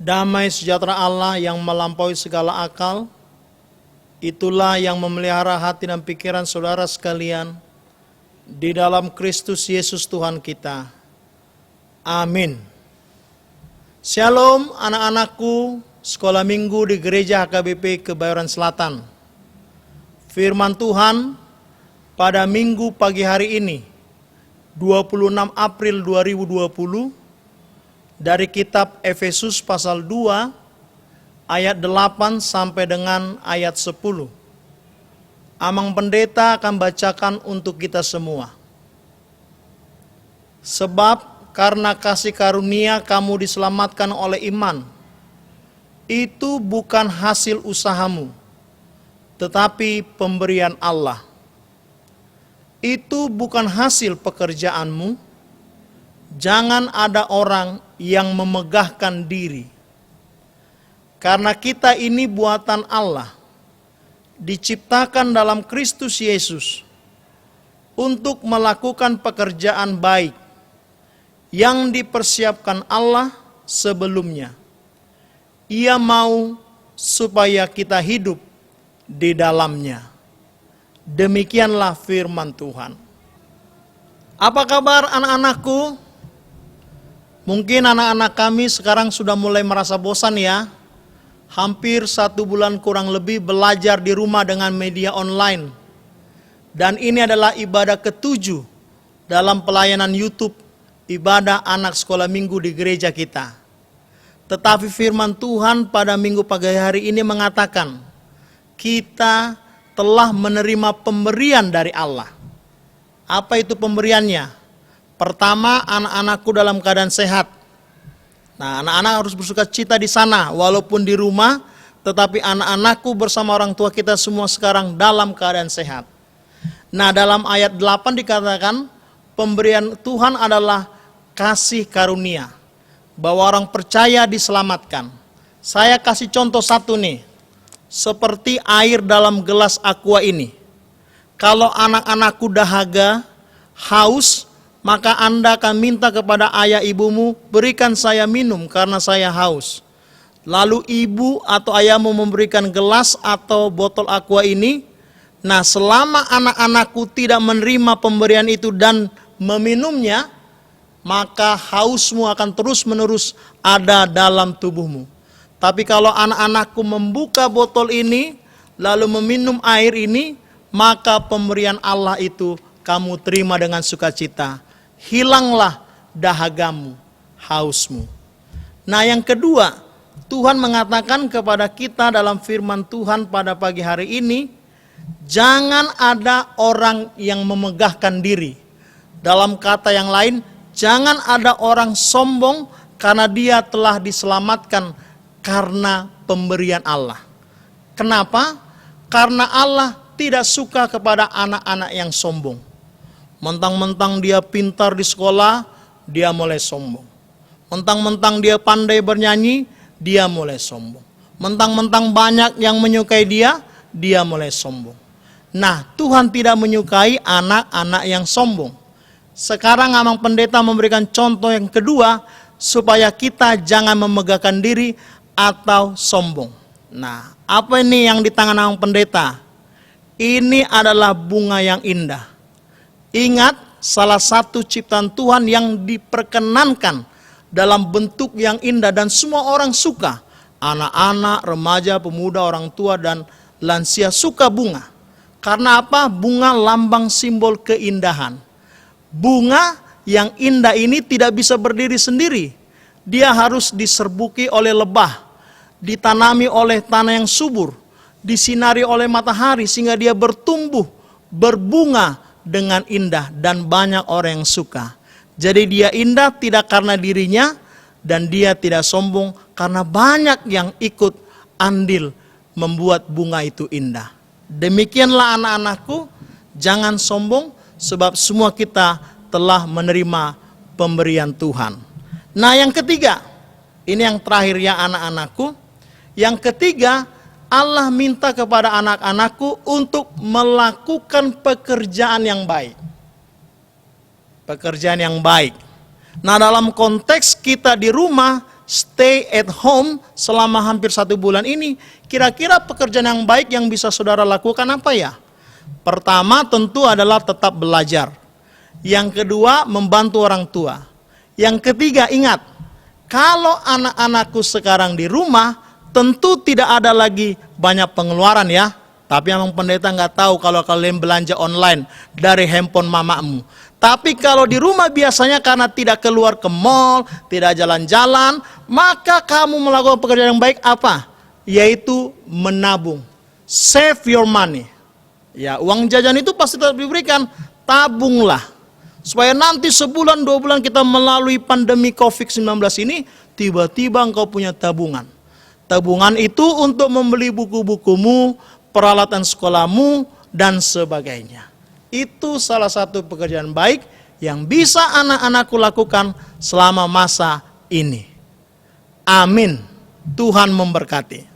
Damai sejahtera Allah yang melampaui segala akal, itulah yang memelihara hati dan pikiran saudara sekalian di dalam Kristus Yesus Tuhan kita. Amin. Shalom anak-anakku sekolah minggu di Gereja HKBP Kebayoran Selatan. Firman Tuhan pada minggu pagi hari ini, 26 April 2020, dari kitab Efesus pasal 2 ayat 8 sampai dengan ayat 10. Amang Pendeta akan bacakan untuk kita semua. Sebab karena kasih karunia kamu diselamatkan oleh iman. Itu bukan hasil usahamu, tetapi pemberian Allah. Itu bukan hasil pekerjaanmu. Jangan ada orang yang memegahkan diri. Karena kita ini buatan Allah, diciptakan dalam Kristus Yesus untuk melakukan pekerjaan baik yang dipersiapkan Allah sebelumnya. Ia mau supaya kita hidup di dalamnya. Demikianlah firman Tuhan. Apa kabar anak-anakku? Mungkin anak-anak kami sekarang sudah mulai merasa bosan ya. Hampir 1 bulan kurang lebih belajar di rumah dengan media online. Dan ini adalah ibadah ke-7 dalam pelayanan YouTube, ibadah anak sekolah minggu di gereja kita. Tetapi firman Tuhan pada minggu pagi hari ini mengatakan, kita telah menerima pemberian dari Allah. Apa itu pemberiannya? Pertama, anak-anakku dalam keadaan sehat. Nah, anak-anak harus bersuka cita di sana, walaupun di rumah, tetapi anak-anakku bersama orang tua kita semua sekarang dalam keadaan sehat. Nah, dalam ayat 8 dikatakan, pemberian Tuhan adalah kasih karunia, bahwa orang percaya diselamatkan. Saya kasih contoh satu nih, seperti air dalam gelas aqua ini. Kalau anak-anakku dahaga, haus, maka Anda akan minta kepada ayah ibumu, berikan saya minum karena saya haus. Lalu ibu atau ayahmu memberikan gelas atau botol aqua ini. Nah, selama anak-anakku tidak menerima pemberian itu dan meminumnya, maka hausmu akan terus-menerus ada dalam tubuhmu. Tapi kalau anak-anakku membuka botol ini, lalu meminum air ini, maka pemberian Allah itu kamu terima dengan sukacita. Hilanglah dahagamu, hausmu. Nah, yang kedua, Tuhan mengatakan kepada kita dalam firman Tuhan pada pagi hari ini, jangan ada orang yang memegahkan diri. Dalam kata yang lain, jangan ada orang sombong karena dia telah diselamatkan karena pemberian Allah. Kenapa? Karena Allah tidak suka kepada anak-anak yang sombong. Mentang-mentang dia pintar di sekolah, dia mulai sombong. Mentang-mentang dia pandai bernyanyi, dia mulai sombong. Mentang-mentang banyak yang menyukai dia, dia mulai sombong. Nah, Tuhan tidak menyukai anak-anak yang sombong. Sekarang Amang Pendeta memberikan contoh yang kedua, supaya kita jangan memegahkan diri atau sombong. Nah, apa ini yang di tangan Amang Pendeta? Ini adalah bunga yang indah. Ingat, salah satu ciptaan Tuhan yang diperkenankan dalam bentuk yang indah dan semua orang suka. Anak-anak, remaja, pemuda, orang tua, dan lansia suka bunga. Karena apa? Bunga lambang simbol keindahan. Bunga yang indah ini tidak bisa berdiri sendiri. Dia harus diserbuki oleh lebah, ditanami oleh tanah yang subur, disinari oleh matahari sehingga dia bertumbuh, berbunga dengan indah dan banyak orang yang suka. Jadi dia indah tidak karena dirinya dan dia tidak sombong karena banyak yang ikut andil membuat bunga itu indah. Demikianlah anak-anakku, jangan sombong sebab semua kita telah menerima pemberian Tuhan. Nah, yang ketiga, ini yang terakhir ya anak-anakku. Yang ketiga, Allah minta kepada anak-anakku untuk melakukan pekerjaan yang baik. Pekerjaan yang baik. Nah, dalam konteks kita di rumah, stay at home selama hampir 1 bulan ini. Kira-kira pekerjaan yang baik yang bisa saudara lakukan apa ya? Pertama tentu adalah tetap belajar. Yang kedua membantu orang tua. Yang ketiga ingat, kalau anak-anakku sekarang di rumah, tentu tidak ada lagi banyak pengeluaran ya. Tapi memang pendeta nggak tahu kalau kalian belanja online dari handphone mamamu. Tapi kalau di rumah biasanya karena tidak keluar ke mall, tidak jalan-jalan, maka kamu melakukan pekerjaan yang baik apa? Yaitu menabung. Save your money. Ya, uang jajan itu pasti tetap diberikan. Tabunglah. Supaya nanti sebulan 2 bulan kita melalui pandemi COVID-19 ini, tiba-tiba engkau punya tabungan. Tabungan itu untuk membeli buku-bukumu, peralatan sekolahmu, dan sebagainya. Itu salah satu pekerjaan baik yang bisa anak-anakku lakukan selama masa ini. Amin. Tuhan memberkati.